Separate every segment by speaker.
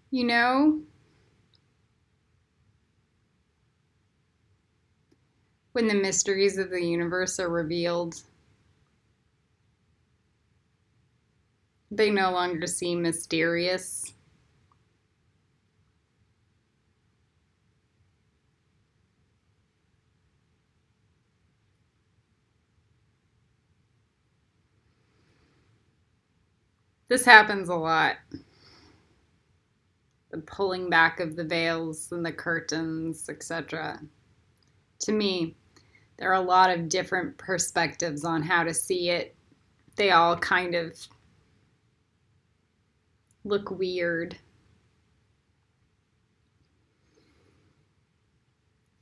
Speaker 1: You know, when the mysteries of the universe are revealed, they no longer seem mysterious. This happens a lot. The pulling back of the veils and the curtains, etc. To me, there are a lot of different perspectives on how to see it. They all kind of look weird.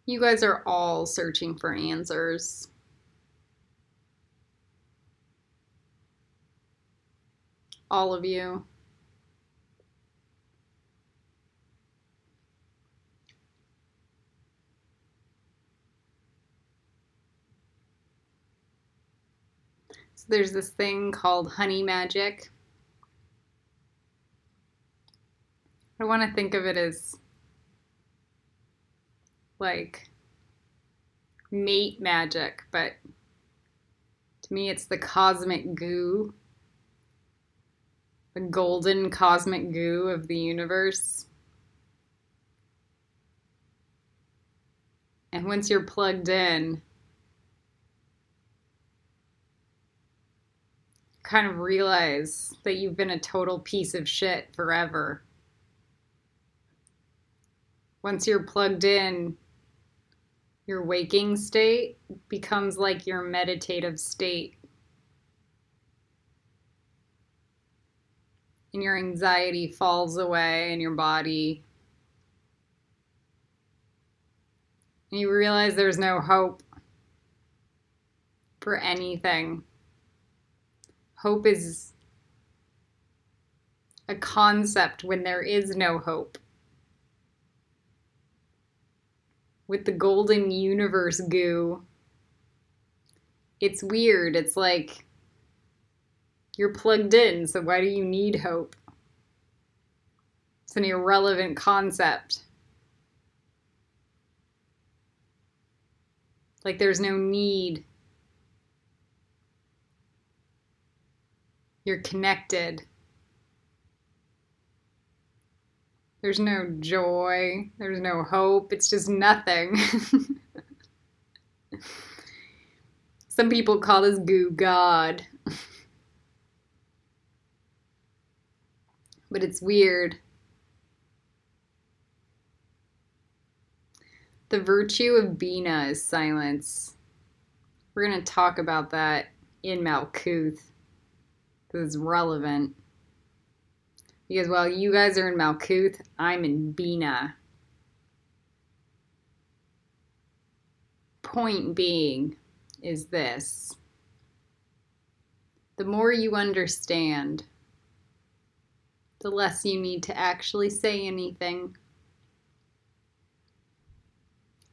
Speaker 1: You guys are all searching for answers. All of you. So there's this thing called honey magic. I want to think of it as like mate magic, but to me it's the cosmic goo, the golden cosmic goo of the universe. And once you're plugged in, kind of realize that you've been a total piece of shit forever. Once you're plugged in, your waking state becomes like your meditative state. And your anxiety falls away in your body. And you realize there's no hope for anything. Hope is a concept when there is no hope. With the golden universe goo, it's weird. It's like you're plugged in, so why do you need hope? It's an irrelevant concept. Like there's no need. You're connected. There's no joy. There's no hope. It's just nothing. Some people call this goo God. But it's weird. The virtue of Bina is silence. We're going to talk about that in Malkuth. Because it's relevant. Because while you guys are in Malkuth, I'm in Bina. Point being is this. The more you understand, the less you need to actually say anything.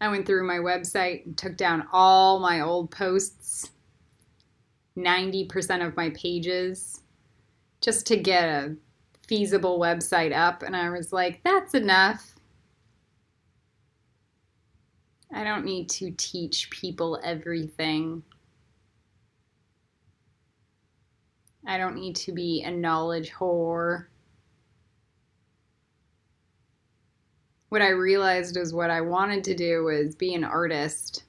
Speaker 1: I went through my website and took down all my old posts, 90% of my pages, just to get a feasible website up, and I was like, that's enough. I don't need to teach people everything. I don't need to be a knowledge whore. What I realized is what I wanted to do was be an artist,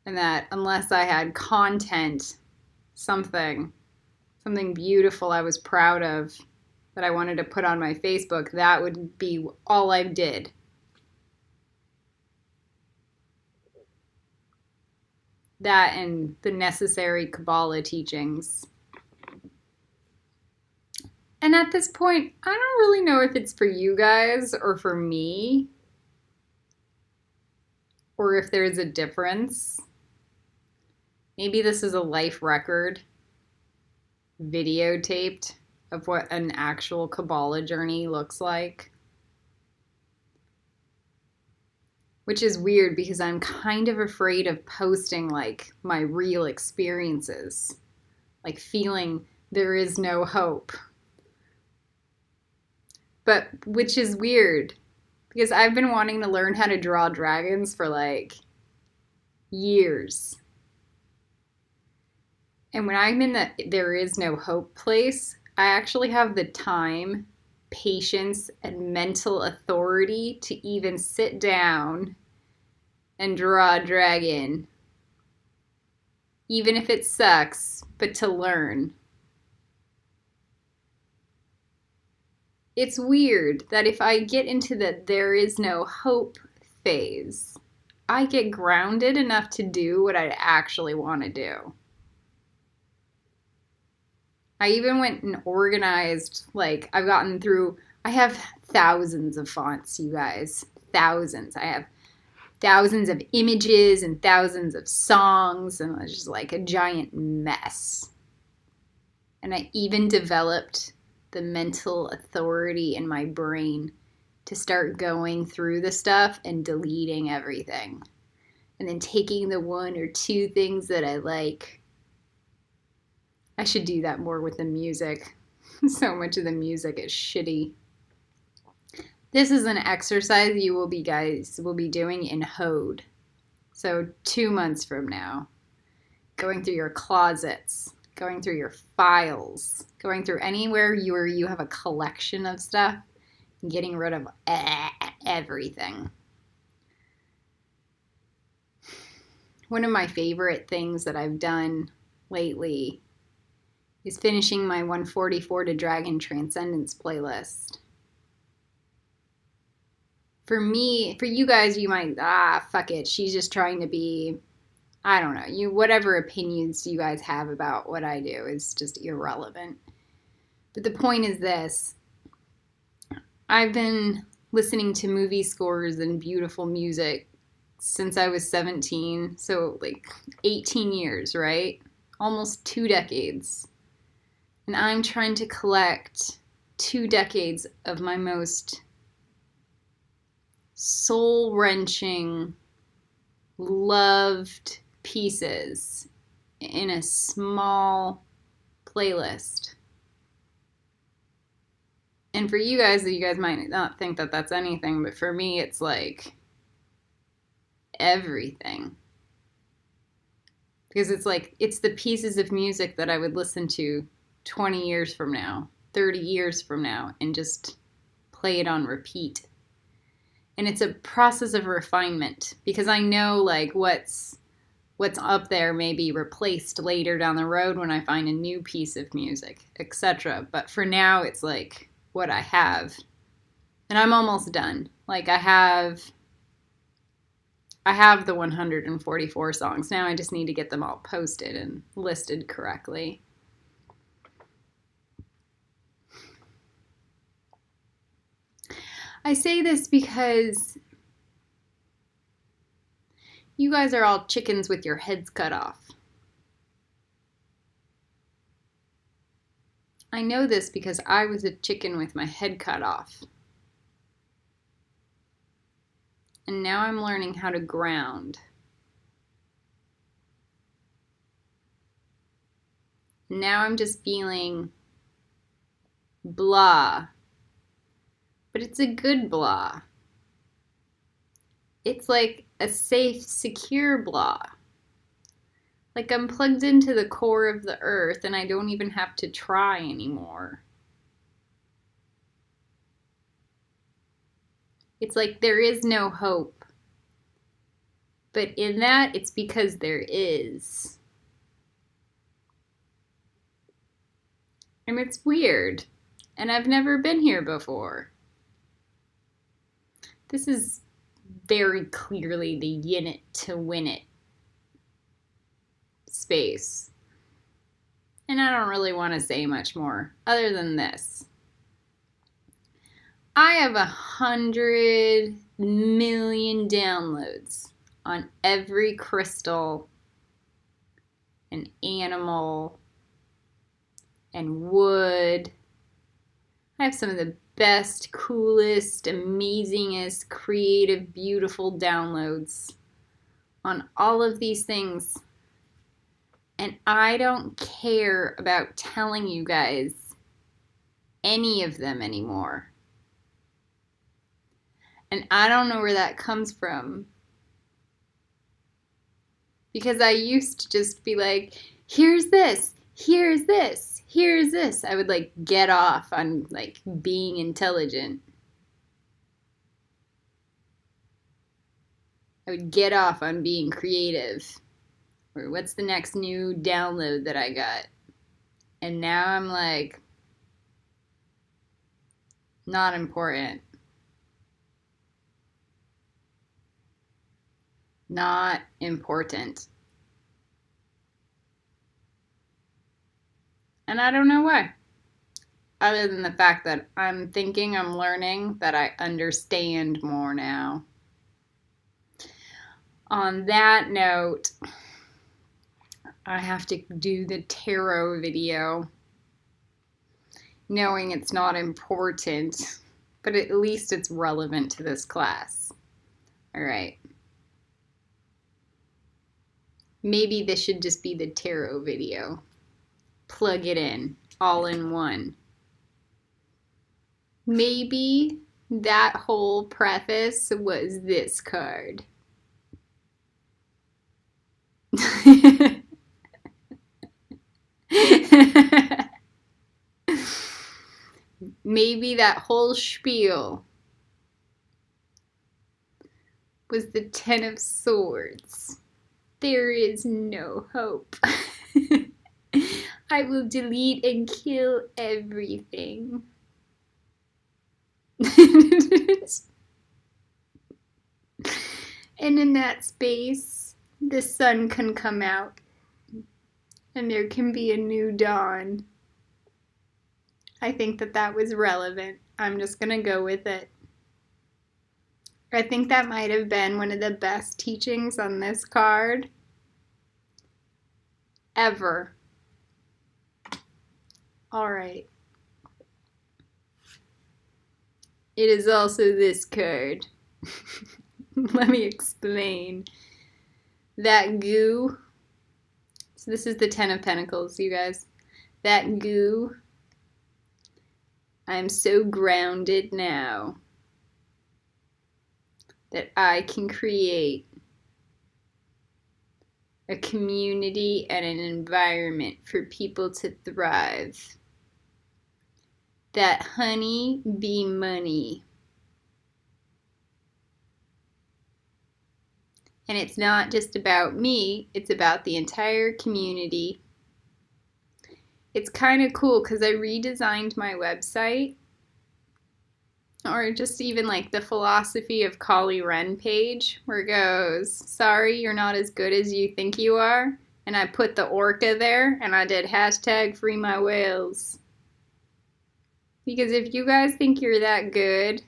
Speaker 1: and that unless I had content, something beautiful I was proud of, that I wanted to put on my Facebook, that would be all I did. That and the necessary Kabbalah teachings. And at this point, I don't really know if it's for you guys or for me, or if there's a difference. Maybe this is a life record, videotaped, of what an actual Kabbalah journey looks like. Which is weird because I'm kind of afraid of posting like my real experiences. Like feeling there is no hope. But which is weird because I've been wanting to learn how to draw dragons for like years. And when I'm in the there is no hope place, I actually have the time, patience, and mental authority to even sit down and draw a dragon, even if it sucks, but to learn. It's weird that if I get into the there is no hope phase, I get grounded enough to do what I actually want to do. I even went and organized, like, I have thousands of fonts, you guys. Thousands. I have thousands of images and thousands of songs, and it's just like a giant mess. And I even developed the mental authority in my brain to start going through the stuff and deleting everything. And then taking the one or two things that I like. I should do that more with the music. So much of the music is shitty. This is an exercise you will be doing in Hode. So 2 months from now, going through your closets, going through your files, going through anywhere where you have a collection of stuff, and getting rid of everything. One of my favorite things that I've done lately is finishing my 144 to Dragon Transcendence playlist. For me, for you guys, you might, fuck it. She's just trying to be, I don't know, whatever opinions you guys have about what I do is just irrelevant. But the point is this. I've been listening to movie scores and beautiful music since I was 17. So like 18 years, right? Almost 2 decades. And I'm trying to collect 2 decades of my most soul-wrenching, loved pieces in a small playlist. And for you guys might not think that that's anything, but for me, it's like everything. Because it's the pieces of music that I would listen to 20 years from now, 30 years from now, and just play it on repeat. And it's a process of refinement because I know like what's up there may be replaced later down the road when I find a new piece of music, etc. But for now, it's like what I have. And I'm almost done. Like I have the 144 songs. Now I just need to get them all posted and listed correctly. I say this because you guys are all chickens with your heads cut off. I know this because I was a chicken with my head cut off. And now I'm learning how to ground. Now I'm just feeling blah. But it's a good blah. It's like a safe, secure blah. Like I'm plugged into the core of the earth and I don't even have to try anymore. It's like there is no hope. But in that, it's because there is. And it's weird. And I've never been here before. This is very clearly the yin it to win it space. And I don't really want to say much more other than this. I have 100 million downloads on every crystal and animal and wood. I have some of the best, coolest, amazingest, creative, beautiful downloads on all of these things. And I don't care about telling you guys any of them anymore. And I don't know where that comes from. Because I used to just be like, here's this, here's this, here's this. I would like get off on like being intelligent. I would get off on being creative. Or what's the next new download that I got? And now I'm like, not important. Not important. And I don't know why. Other than the fact that I'm thinking I'm learning that I understand more now. On that note, I have to do the tarot video, knowing it's not important, but at least it's relevant to this class. All right. Maybe this should just be the tarot video. Plug it in, all in one. Maybe that whole preface was this card. Maybe that whole spiel was the Ten of Swords. There is no hope. I will delete and kill everything. And in that space, the sun can come out and there can be a new dawn. I think that was relevant. I'm just going to go with it. I think that might have been one of the best teachings on this card ever. All right. It is also this card. Let me explain. That goo. So this is the Ten of Pentacles, you guys. That goo. I'm so grounded now that I can create a community and an environment for people to thrive. That honey be money. And it's not just about me, it's about the entire community. It's kind of cool because I redesigned my website, or just even like the philosophy of Kali Ren page where it goes, sorry, you're not as good as you think you are. And I put the orca there and I did hashtag free my whales. Because if you guys think you're that good,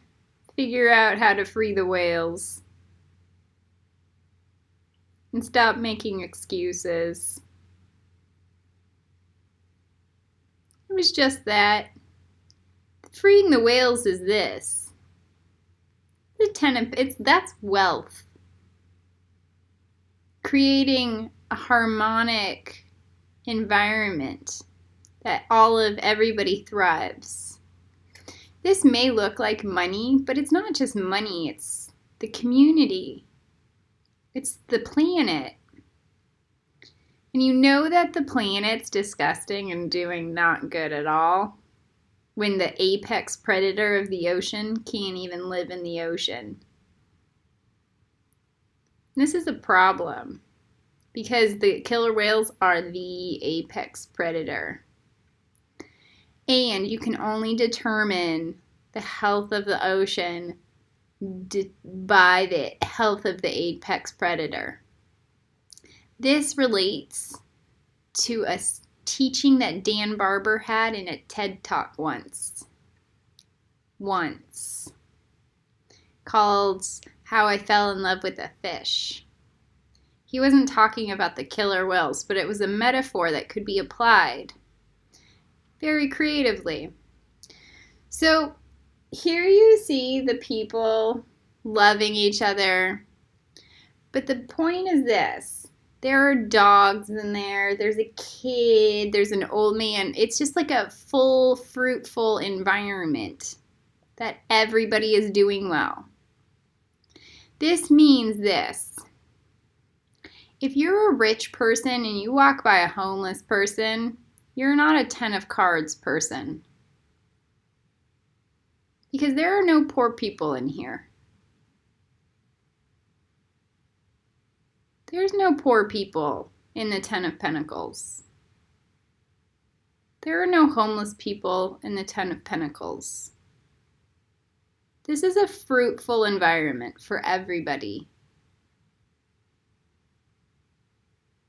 Speaker 1: figure out how to free the whales. And stop making excuses. It was just that. Freeing the whales is this. That's wealth. Creating a harmonic environment that everybody thrives. This may look like money, but it's not just money, it's the community. It's the planet. And you know that the planet's disgusting and doing not good at all when the apex predator of the ocean can't even live in the ocean. This is a problem because the killer whales are the apex predator. And you can only determine the health of the ocean by the health of the apex predator. This relates to a teaching that Dan Barber had in a TED Talk once, called How I Fell in Love with a Fish. He wasn't talking about the killer whales, but it was a metaphor that could be applied very creatively. So here you see the people loving each other, but the point is this. There are dogs in there, there's a kid, there's an old man. It's just like a full, fruitful environment that everybody is doing well. This means this. If you're a rich person and you walk by a homeless person, you're not a 10 of cards person. Because there are no poor people in here. There's no poor people in the 10 of Pentacles. There are no homeless people in the 10 of Pentacles. This is a fruitful environment for everybody.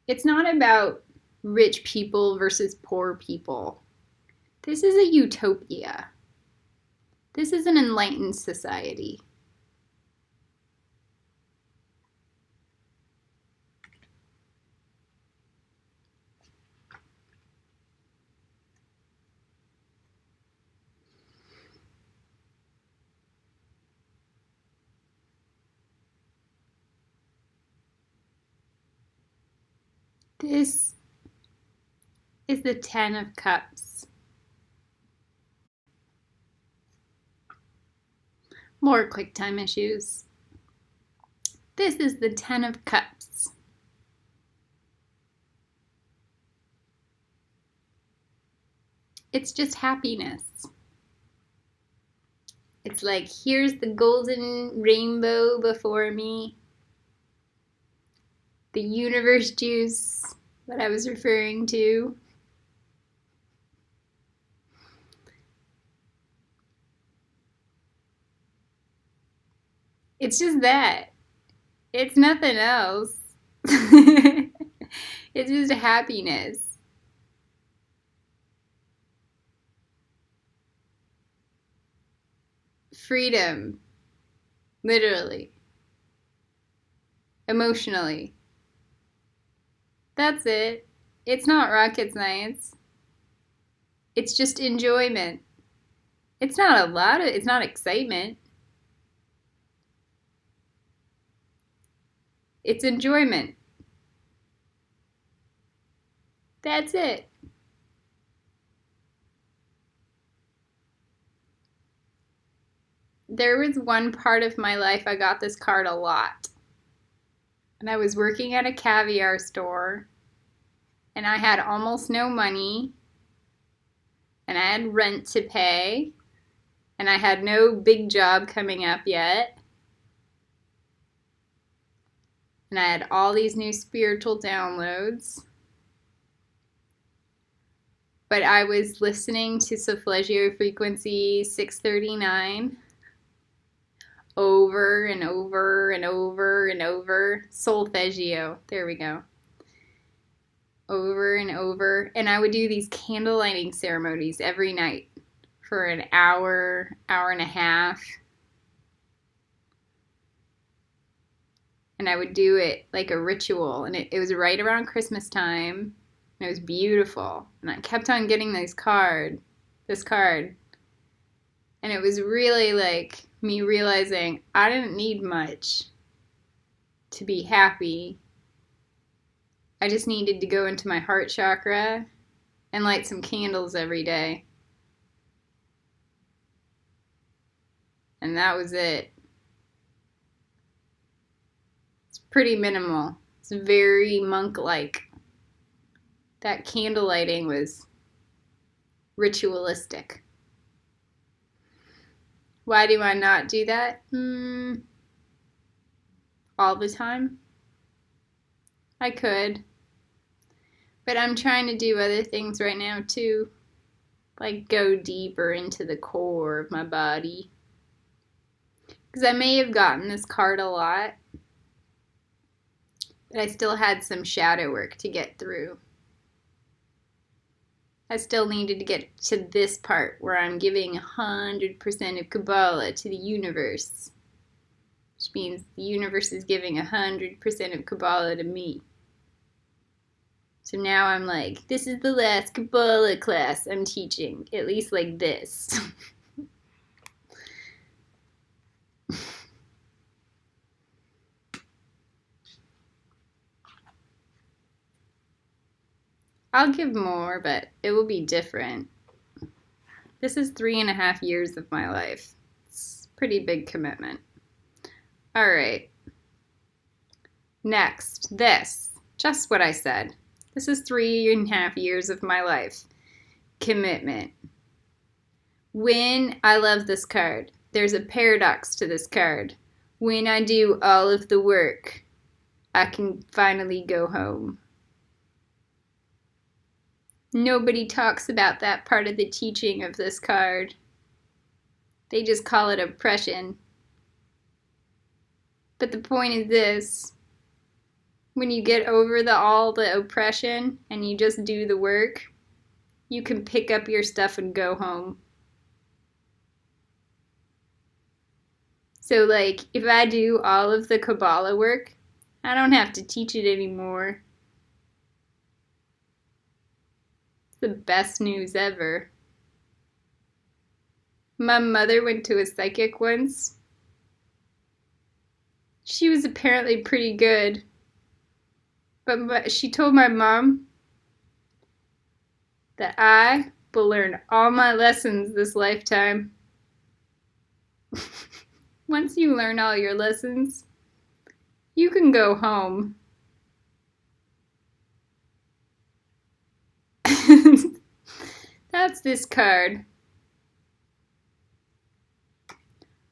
Speaker 1: It's not about rich people versus poor people. This is a utopia. This is an enlightened society. This is the 10 of Cups. More quick time issues. This is the 10 of Cups. It's just happiness. It's like, here's the golden rainbow before me. The universe juice that I was referring to. It's just that. It's nothing else. It's just happiness. Freedom. Literally. Emotionally. That's it. It's not rocket science. It's just enjoyment. It's not it's not excitement. It's enjoyment. That's it. There was one part of my life I got this card a lot. And I was working at a caviar store. And I had almost no money. And I had rent to pay. And I had no big job coming up yet. And I had all these new spiritual downloads. But I was listening to Solfeggio frequency 639 over and over and over and over. Solfeggio. There we go. Over and over. And I would do these candle lighting ceremonies every night for an hour, hour and a half. And I would do it like a ritual. And it was right around Christmas time. And it was beautiful. And I kept on getting this card. And it was really like me realizing I didn't need much to be happy. I just needed to go into my heart chakra and light some candles every day. And that was it. It's pretty minimal. It's very monk-like. That candle lighting was ritualistic. Why do I not do that? All the time? I could. But I'm trying to do other things right now too. Like go deeper into the core of my body. Because I may have gotten this card a lot. But I still had some shadow work to get through. I still needed to get to this part where I'm giving 100% of Kabbalah to the universe. Which means the universe is giving 100% of Kabbalah to me. So now I'm like, this is the last Kabbalah class I'm teaching. At least like this. I'll give more, but it will be different. This is 3.5 years of my life. It's a pretty big commitment. All right. Next, this. Just what I said. This is 3.5 years of my life. Commitment. When I love this card, there's a paradox to this card. When I do all of the work, I can finally go home. Nobody talks about that part of the teaching of this card. They just call it oppression. But the point is this. When you get over all the oppression and you just do the work, you can pick up your stuff and go home. So like, if I do all of the Kabbalah work, I don't have to teach it anymore. It's the best news ever. My mother went to a psychic once. She was apparently pretty good. But she told my mom that I will learn all my lessons this lifetime. Once you learn all your lessons, you can go home. That's this card.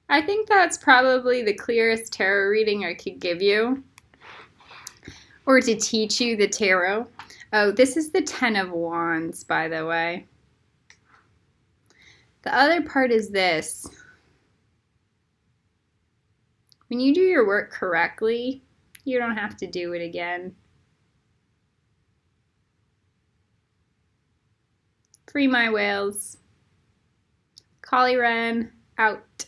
Speaker 1: I think that's probably the clearest tarot reading I could give you, or to teach you the tarot. Oh, this is the 10 of Wands, by the way. The other part is this. When you do your work correctly, you don't have to do it again. Free my whales. Collie Wren, out.